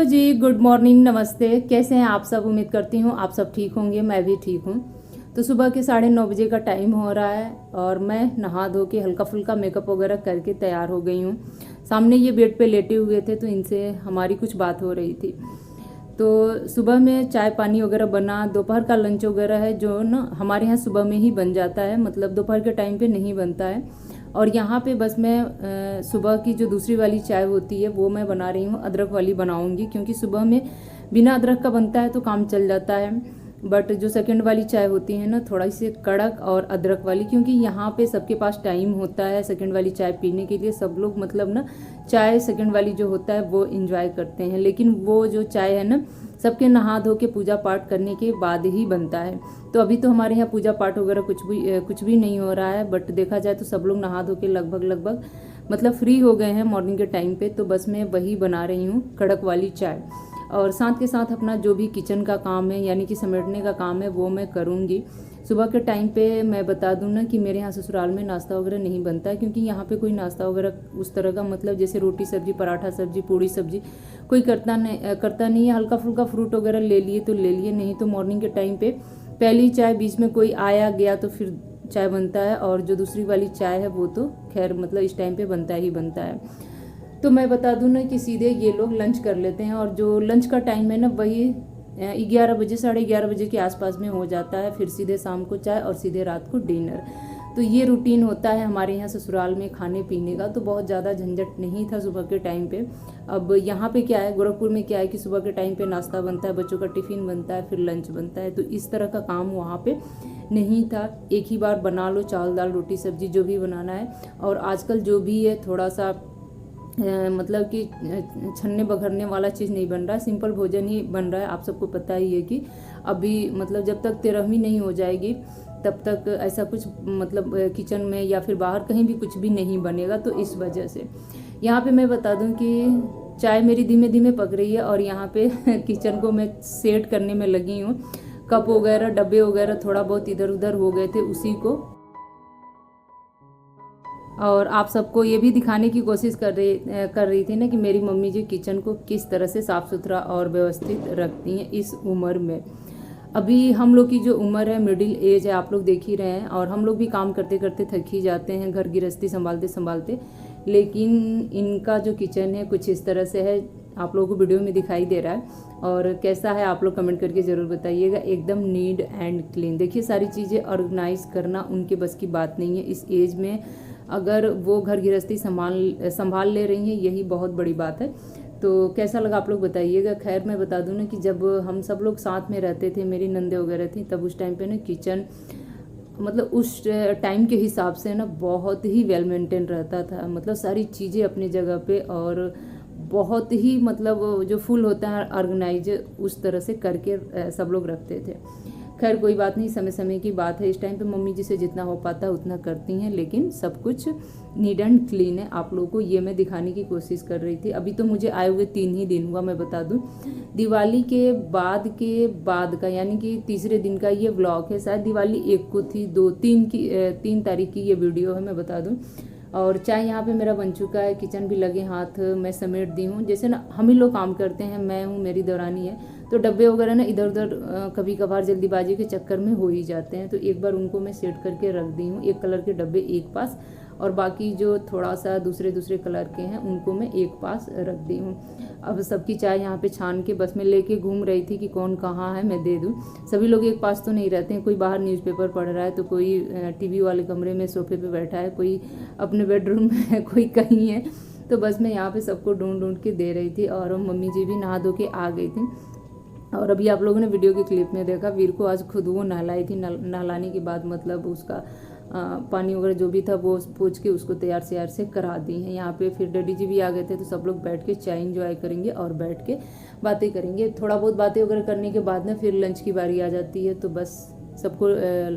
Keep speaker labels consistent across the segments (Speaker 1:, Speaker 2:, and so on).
Speaker 1: Hello जी, good morning, नमस्ते। कैसे हैं आप सब? उम्मीद करती हूँ आप सब ठीक होंगे, मैं भी ठीक हूँ। तो सुबह के 9:30 का टाइम हो रहा है और मैं नहा धो के हल्का फुल्का मेकअप वगैरह करके तैयार हो गई हूँ। सामने ये बेड पे लेटे हुए थे तो इनसे हमारी कुछ बात हो रही थी। तो सुबह में चाय पानी वगैरह बना, दोपहर का लंच वगैरह है जो ना हमारे यहाँ सुबह में ही बन जाता है, मतलब दोपहर के टाइम पे नहीं बनता है। और यहाँ पे बस मैं सुबह की जो दूसरी वाली चाय होती है वो मैं बना रही हूँ, अदरक वाली बनाऊँगी, क्योंकि सुबह में बिना अदरक का बनता है तो काम चल जाता है। बट जो सेकंड वाली चाय होती है ना, थोड़ा सी कड़क और अदरक वाली, क्योंकि यहाँ पे सबके पास टाइम होता है सेकंड वाली चाय पीने के लिए। सब लोग मतलब ना चाय सेकंड वाली जो होता है वो इंजॉय करते हैं, लेकिन वो जो चाय है ना सबके नहा धो के पूजा पाठ करने के बाद ही बनता है। तो अभी तो हमारे यहाँ पूजा पाठ वगैरह कुछ भी नहीं हो रहा है, बट देखा जाए तो सब लोग नहा धो के लगभग मतलब फ्री हो गए हैं मॉर्निंग के टाइम पे। तो बस मैं वही बना रही हूँ, कड़क वाली चाय। और साथ के साथ अपना जो भी किचन का काम है यानी कि समेटने का काम है वो मैं करूँगी। सुबह के टाइम पे मैं बता दूँ ना कि मेरे यहाँ ससुराल में नाश्ता वगैरह नहीं बनता है, क्योंकि यहाँ पे कोई नाश्ता वगैरह उस तरह का, मतलब जैसे रोटी सब्जी, पराठा सब्जी, पूड़ी सब्जी कोई करता नहीं है। हल्का फुल्का फ्रूट वगैरह ले लिए तो ले लिए, नहीं तो मॉर्निंग के टाइम पे पहली चाय, बीच में कोई आया गया तो फिर चाय बनता है। और जो दूसरी वाली चाय है वो तो खैर मतलब इस टाइम पे बनता ही बनता है। तो मैं बता दूं ना कि सीधे ये लोग लंच कर लेते हैं, और जो लंच का टाइम है ना वही 11 बजे, 11:30 के आसपास में हो जाता है। फिर सीधे शाम को चाय और सीधे रात को डिनर। तो ये रूटीन होता है हमारे यहाँ ससुराल में खाने पीने का। तो बहुत ज़्यादा झंझट नहीं था सुबह के टाइम पे। अब यहाँ पे क्या है, गोरखपुर में क्या है कि सुबह के टाइम पे नाश्ता बनता है, बच्चों का टिफ़िन बनता है, फिर लंच बनता है। तो इस तरह का काम वहाँ पे नहीं था। एक ही बार बना लो, चावल दाल रोटी सब्जी जो भी बनाना है। और आजकल जो भी है थोड़ा सा मतलब कि छन्ने बघरने वाला चीज़ नहीं बन रहा है, सिंपल भोजन ही बन रहा है। आप सबको पता ही है कि अभी मतलब जब तक 13वीं नहीं हो जाएगी तब तक ऐसा कुछ मतलब किचन में या फिर बाहर कहीं भी कुछ भी नहीं बनेगा। तो इस वजह से यहाँ पे मैं बता दूं कि चाय मेरी धीमे धीमे पक रही है और यहाँ पे किचन को मैं सेट करने में लगी हूँ। कप वगैरह, डब्बे वगैरह थोड़ा बहुत इधर उधर हो गए थे, उसी को और आप सबको ये भी दिखाने की कोशिश कर रही थी ना कि मेरी मम्मी जी किचन को किस तरह से साफ़ सुथरा और व्यवस्थित रखती हैं इस उम्र में। अभी हम लोग की जो उम्र है मिडिल एज है, आप लोग देख ही रहे हैं, और हम लोग भी काम करते करते थक ही जाते हैं, घर गृहस्थी संभालते संभालते। लेकिन इनका जो किचन है कुछ इस तरह से है, आप लोगों को वीडियो में दिखाई दे रहा है। और कैसा है आप लोग कमेंट करके ज़रूर बताइएगा। एकदम नीट एंड क्लीन। देखिए सारी चीज़ें ऑर्गेनाइज करना उनके बस की बात नहीं है इस एज में। अगर वो घर गृहस्थी संभाल ले रही हैं, यही बहुत बड़ी बात है। तो कैसा लगा आप लोग बताइएगा। खैर मैं बता दूं ना कि जब हम सब लोग साथ में रहते थे, मेरी नंदे वगैरह थी, तब उस टाइम पे ना किचन मतलब उस टाइम के हिसाब से ना बहुत ही वेल मेंटेन रहता था। मतलब सारी चीज़ें अपनी जगह पे और बहुत ही मतलब जो फुल होता है ऑर्गेनाइज उस तरह से करके सब लोग रखते थे। खैर कोई बात नहीं, समय समय की बात है। इस टाइम पे मम्मी जी से जितना हो पाता है उतना करती हैं, लेकिन सब कुछ नीट एंड क्लीन है। आप लोगों को ये मैं दिखाने की कोशिश कर रही थी। अभी तो मुझे आए हुए 3 ही दिन हुआ। मैं बता दूं दिवाली के बाद का यानी कि तीसरे दिन का ये व्लॉग है। शायद दिवाली 1 को थी, 3 तारीख की ये वीडियो है, मैं बता दूँ। और चाय यहाँ पे मेरा बन चुका है, किचन भी लगे हाथ मैं समेट दी हूँ। जैसे ना हम ही लोग काम करते हैं, मैं हूँ, मेरी दौरानी है, तो डब्बे वगैरह ना इधर उधर कभी कभार जल्दीबाजी के चक्कर में हो ही जाते हैं। तो एक बार उनको मैं सेट करके रख दी हूँ, एक कलर के डब्बे एक पास, और बाकी जो थोड़ा सा दूसरे कलर के हैं उनको मैं एक पास रख दी हूँ। अब सबकी चाय यहाँ पे छान के बस मैं लेके घूम रही थी कि कौन कहाँ है मैं दे दूँ। सभी लोग एक पास तो नहीं रहते हैं, कोई बाहर न्यूज़पेपर पढ़ रहा है, तो कोई टीवी वाले कमरे में सोफे पे बैठा है, कोई अपने बेडरूम में है, कोई कहीं है। तो बस मैं यहाँ पे सबको ढूंढ के दे रही थी, और मम्मी जी भी नहा धो के आ गई थी। और अभी आप लोगों ने वीडियो के क्लिप में देखा, वीर को आज खुद वो नहलाई थी। नहलाने के बाद मतलब उसका पानी वगैरह जो भी था वो पोंछ के उसको तैयार से करा दी है। यहाँ पे फिर डैडी जी भी आ गए थे, तो सब लोग बैठ के चाय इंजॉय करेंगे और बैठ के बातें करेंगे। थोड़ा बहुत बातें वगैरह करने के बाद ना फिर लंच की बारी आ जाती है, तो बस सबको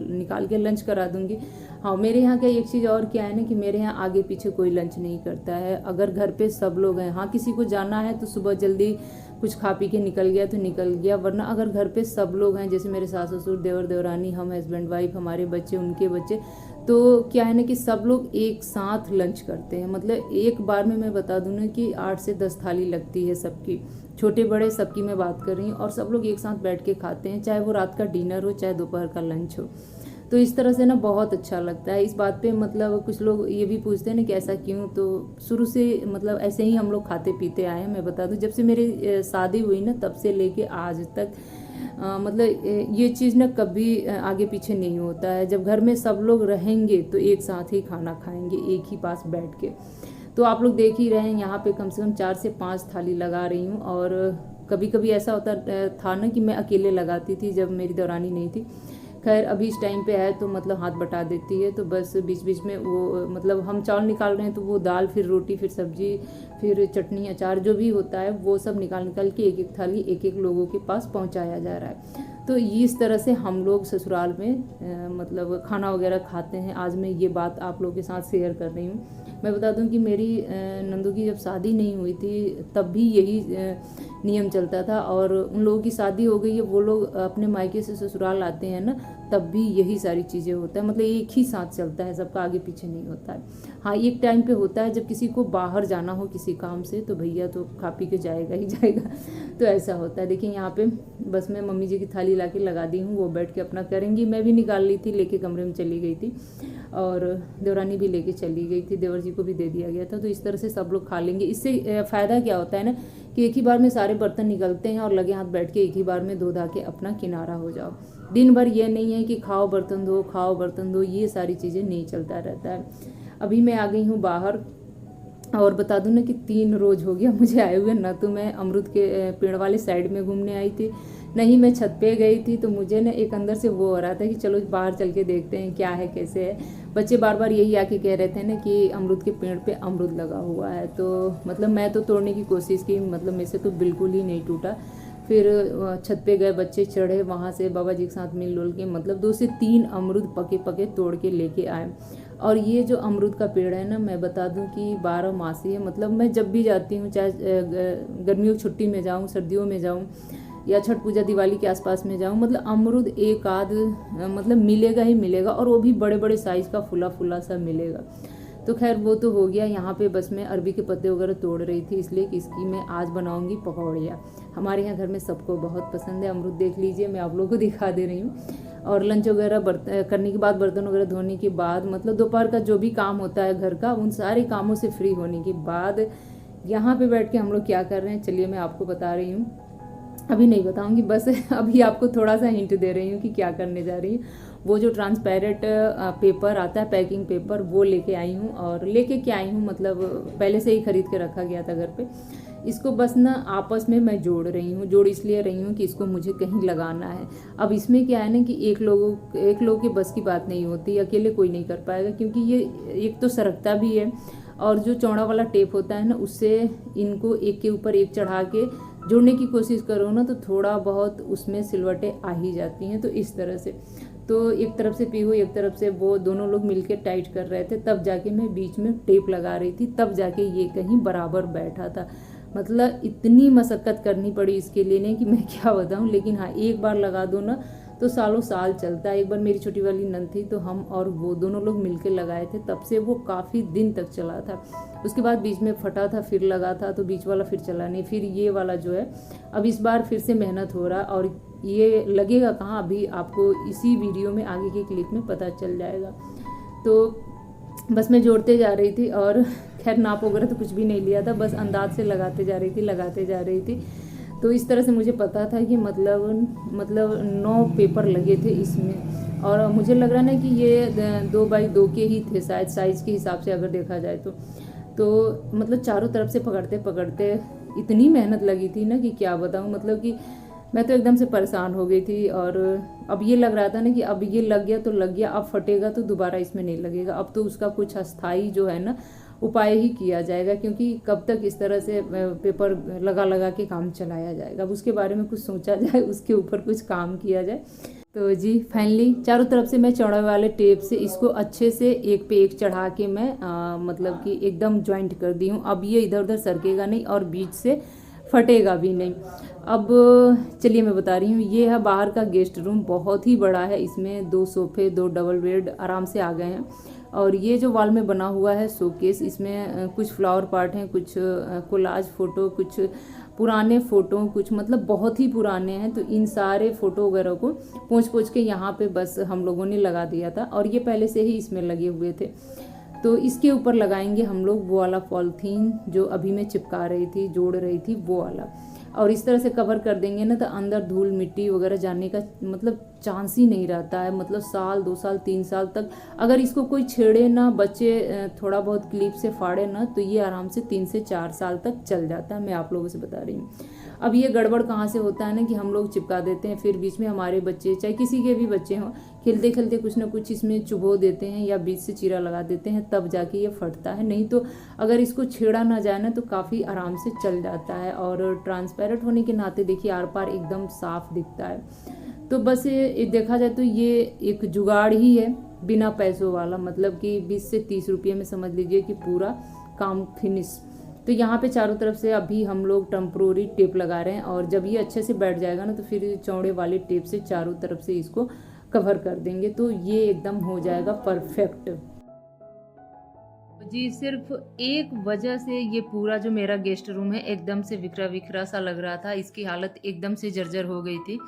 Speaker 1: निकाल के लंच करा दूंगी। हाँ, मेरे यहाँ क्या एक चीज़ और क्या है ना कि मेरे यहाँ आगे पीछे कोई लंच नहीं करता है। अगर घर पे सब लोग हैं, हाँ किसी को जाना है तो सुबह जल्दी कुछ खा पी के निकल गया तो निकल गया, वरना अगर घर पे सब लोग हैं, जैसे मेरे सास ससुर, देवर देवरानी, हम हस्बैंड वाइफ, हमारे बच्चे, उनके बच्चे, तो क्या है ना कि सब लोग एक साथ लंच करते हैं। मतलब एक बार में मैं बता दूँ ना कि 8 से 10 थाली लगती है सबकी, छोटे बड़े सबकी मैं बात कर रही हूँ, और सब लोग एक साथ बैठ के खाते हैं, चाहे वो रात का डिनर हो चाहे दोपहर का लंच हो। तो इस तरह से ना बहुत अच्छा लगता है। इस बात पे मतलब कुछ लोग ये भी पूछते हैं ना कि ऐसा क्यों, तो शुरू से मतलब ऐसे ही हम लोग खाते पीते आए हैं। मैं बता दूं, जब से मेरी शादी हुई ना तब से लेके आज तक मतलब ये चीज़ ना कभी आगे पीछे नहीं होता है। जब घर में सब लोग रहेंगे तो एक साथ ही खाना खाएंगे, एक ही पास बैठ के। तो आप लोग देख ही रहे हैं, यहाँ पे कम से कम 4 से 5 थाली लगा रही हूँ। और कभी कभी ऐसा होता था ना कि मैं अकेले लगाती थी जब मेरी देवरानी नहीं थी। खैर अभी इस टाइम पे है तो मतलब हाथ बटा देती है, तो बस बीच बीच में वो मतलब हम चावल निकाल रहे हैं तो वो दाल, फिर रोटी, फिर सब्जी, फिर चटनी, अचार जो भी होता है वो सब निकाल निकाल के एक एक थाली एक एक लोगों के पास पहुंचाया जा रहा है। तो इस तरह से हम लोग ससुराल में मतलब खाना वगैरह खाते हैं। आज मैं ये बात आप लोगों के साथ शेयर कर रही हूँ। मैं बता दूं कि मेरी नंदू की जब शादी नहीं हुई थी तब भी यही नियम चलता था, और उन लोगों की शादी हो गई है, वो लोग अपने मायके से ससुराल आते हैं ना, तब भी यही सारी चीज़ें होता है। मतलब एक ही साथ चलता है, सबका आगे पीछे नहीं होता है। हाँ, एक टाइम पे होता है जब किसी को बाहर जाना हो किसी काम से, तो भैया तो खा पी के जाएगा ही जाएगा। तो ऐसा होता है। देखिए यहाँ पे बस मैं मम्मी जी की थाली ला के लगा दी हूँ, वो बैठ के अपना करेंगी। मैं भी निकाल ली थी, लेके कमरे में चली गई थी, और देवरानी भी लेके चली गई थी, देवर जी को भी दे दिया गया था। तो इस तरह से सब लोग खा लेंगे। इससे फ़ायदा क्या होता है ना कि एक ही बार में सारे बर्तन निकलते हैं, और लगे हाथ बैठ के एक ही बार में धो धा के अपना किनारा हो जाओ। दिन भर ये नहीं है कि खाओ बर्तन दो, खाओ बर्तन दो, ये सारी चीज़ें नहीं चलता रहता है। अभी मैं आ गई हूँ बाहर, और बता दूं ना कि 3 रोज हो गया मुझे आए हुए। ना तो मैं अमरूद के पेड़ वाले साइड में घूमने आई थी, नहीं मैं छत पे गई थी। तो मुझे ना एक अंदर से वो हो रहा था कि चलो बाहर चल के देखते हैं क्या है कैसे है। बच्चे बार बार यही आके कह रहे थे ना कि अमरूद के पेड़ पे अमरूद लगा हुआ है। तो मतलब मैं तो तोड़ने की कोशिश की, मतलब मेरे से तो बिल्कुल ही नहीं टूटा। फिर छत पे गए, बच्चे चढ़े, वहाँ से बाबा जी के साथ मिल जुल के मतलब 2 से 3 अमरूद पके पके तोड़ के लेके आए। और ये जो अमरूद का पेड़ है ना, मैं बता दूं कि 12 मासी है। मतलब मैं जब भी जाती हूँ, चाहे गर्मियों की छुट्टी में जाऊँ, सर्दियों में जाऊँ, या छठ पूजा दिवाली के आसपास में जाऊँ, मतलब अमरूद एक आध मतलब मिलेगा ही मिलेगा, और वो भी बड़े बड़े साइज़ का फुला फुला सा मिलेगा। तो खैर वो तो हो गया। यहाँ पे बस मैं अरबी के पत्ते वगैरह तोड़ रही थी, इसलिए कि इसकी मैं आज बनाऊंगी पकौड़ियाँ। हमारे यहाँ घर में सबको बहुत पसंद है अमरूद। देख लीजिए, मैं आप लोगों को दिखा दे रही हूँ। और लंच वगैरह करने के बाद, बर्तन वगैरह धोने के बाद, मतलब दोपहर का जो भी काम होता है घर का, उन सारे कामों से फ्री होने के बाद यहाँ पे बैठ के हम लोग क्या कर रहे हैं, चलिए मैं आपको बता रही हूँ। अभी नहीं बताऊंगी, बस अभी आपको थोड़ा सा हिंट दे रही हूँ कि क्या करने जा रही हूँ। वो जो ट्रांसपेरेंट पेपर आता है, पैकिंग पेपर, वो लेके आई हूँ। और लेके क्या आई हूँ, मतलब पहले से ही खरीद के रखा गया था घर पे। इसको बस ना आपस में मैं जोड़ रही हूँ। जोड़ इसलिए रही हूँ कि इसको मुझे कहीं लगाना है। अब इसमें क्या है ना कि एक लोग के बस की बात नहीं होती, अकेले कोई नहीं कर पाएगा, क्योंकि ये एक तो सरकता भी है, और जो चौड़ा वाला टेप होता है ना, उससे इनको एक के ऊपर एक चढ़ा के जोड़ने की कोशिश करो ना, तो थोड़ा बहुत उसमें सिलवटें आ ही जाती हैं। तो इस तरह से, तो एक तरफ से पीहू, एक तरफ से वो, दोनों लोग मिलके टाइट कर रहे थे, तब जाके मैं बीच में टेप लगा रही थी, तब जाके ये कहीं बराबर बैठा था। मतलब इतनी मशक्क़त करनी पड़ी इसके लिए नहीं कि मैं क्या बताऊँ। लेकिन हाँ, एक बार लगा दो ना तो सालों साल चलता है। एक बार मेरी छोटी वाली नंद थी, तो हम और वो दोनों लोग मिलकर लगाए थे, तब से वो काफ़ी दिन तक चला था। उसके बाद बीच में फटा था, फिर लगा था, तो बीच वाला फिर चला नहीं। फिर ये वाला जो है, अब इस बार फिर से मेहनत हो रहा है, और ये लगेगा कहाँ, अभी आपको इसी वीडियो में आगे के क्लिप में पता चल जाएगा। तो बस मैं जोड़ते जा रही थी, और खैर नाप वगैरह तो कुछ भी नहीं लिया था, बस अंदाज से लगाते जा रही थी। तो इस तरह से मुझे पता था कि मतलब 9 पेपर लगे थे इसमें, और मुझे लग रहा ना कि ये 2 बाई 2 के ही थे शायद, साइज़ के हिसाब से अगर देखा जाए तो मतलब चारों तरफ से पकड़ते पकड़ते इतनी मेहनत लगी थी ना कि क्या बताऊँ। मतलब कि मैं तो एकदम से परेशान हो गई थी। और अब ये लग रहा था ना कि अब ये लग गया तो लग गया, अब फटेगा तो दोबारा इसमें नहीं लगेगा। अब तो उसका कुछ अस्थाई जो है ना उपाय ही किया जाएगा, क्योंकि कब तक इस तरह से पेपर लगा लगा के काम चलाया जाएगा। अब उसके बारे में कुछ सोचा जाए, उसके ऊपर कुछ काम किया जाए। तो जी फाइनली चारों तरफ से मैं चौड़े वाले टेप से इसको अच्छे से एक पे एक चढ़ा के मैं मतलब कि एकदम ज्वाइंट कर दी हूँ। अब ये इधर उधर सरकेगा नहीं, और बीच से फटेगा भी नहीं। अब चलिए मैं बता रही हूँ, ये है बाहर का गेस्ट रूम, बहुत ही बड़ा है। इसमें 2 सोफे, 2 डबल बेड आराम से आ गए हैं। और ये जो वॉल में बना हुआ है शोकेस, इसमें कुछ फ्लावर पार्ट हैं, कुछ कोलाज फोटो, कुछ पुराने फ़ोटो, कुछ मतलब बहुत ही पुराने हैं। तो इन सारे फ़ोटो वगैरह को पोंछ के यहाँ पे बस हम लोगों ने लगा दिया था, और ये पहले से ही इसमें लगे हुए थे। तो इसके ऊपर लगाएंगे हम लोग वो वाला पॉलीथीन जो अभी मैं चिपका रही थी, जोड़ रही थी, वो वाला। और इस तरह से कवर कर देंगे ना, तो अंदर धूल मिट्टी वगैरह जाने का मतलब चांस ही नहीं रहता है। मतलब साल 2 साल 3 साल तक अगर इसको कोई छेड़े ना, बच्चे थोड़ा बहुत क्लिप से फाड़े ना, तो ये आराम से 3 से 4 साल तक चल जाता है। मैं आप लोगों से बता रही हूँ। अब ये गड़बड़ कहाँ से होता है ना, कि हम लोग चिपका देते हैं, फिर बीच में हमारे बच्चे, चाहे किसी के भी बच्चे हों, खेलते खेलते कुछ ना कुछ इसमें चुभो देते हैं या बीच से चीरा लगा देते हैं, तब जाके ये फटता है। नहीं तो अगर इसको छेड़ा ना जाए ना, तो काफ़ी आराम से चल जाता है। और ट्रांसपेरेंट होने के नाते देखिए आर पार एकदम साफ दिखता है। तो बस ये देखा जाए तो ये एक जुगाड़ ही है, बिना पैसों वाला। मतलब कि 20 से 30 रुपये में समझ लीजिए कि पूरा काम फिनिश। तो यहाँ पे चारों तरफ से अभी हम लोग टेम्प्रोरी टेप लगा रहे हैं, और जब ये अच्छे से बैठ जाएगा ना, तो फिर चौड़े वाले टेप से चारों तरफ से इसको कवर कर देंगे, तो ये एकदम हो जाएगा परफेक्ट। जी सिर्फ एक वजह से ये पूरा जो मेरा गेस्ट रूम है एकदम से विखरा विखरा सा लग रहा था, इसकी हालत एकदम से जर्जर हो गई थी।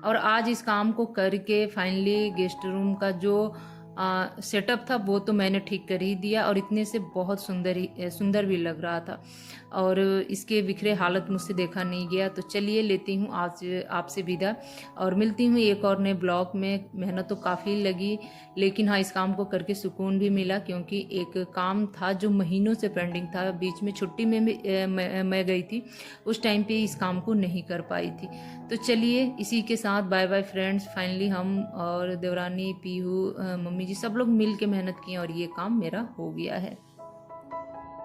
Speaker 1: और आज इस काम को करके फाइनली गेस्ट रूम का जो सेटअप था वो तो मैंने ठीक कर ही दिया, और इतने से बहुत सुंदर भी लग रहा था। और इसके बिखरे हालत मुझसे देखा नहीं गया। तो चलिए लेती हूँ आज आपसे विदा, और मिलती हूँ एक और नए ब्लॉग में। मेहनत तो काफ़ी लगी, लेकिन हाँ इस काम को करके सुकून भी मिला, क्योंकि एक काम था जो महीनों से पेंडिंग था। बीच में छुट्टी में मैं गई थी, उस टाइम पे इस काम को नहीं कर पाई थी। तो चलिए इसी के साथ बाय बाय फ्रेंड्स। फाइनली हम और देवरानी, पीहू, मम्मी जी सब लोग मिल के मेहनत किए और ये काम मेरा हो गया है।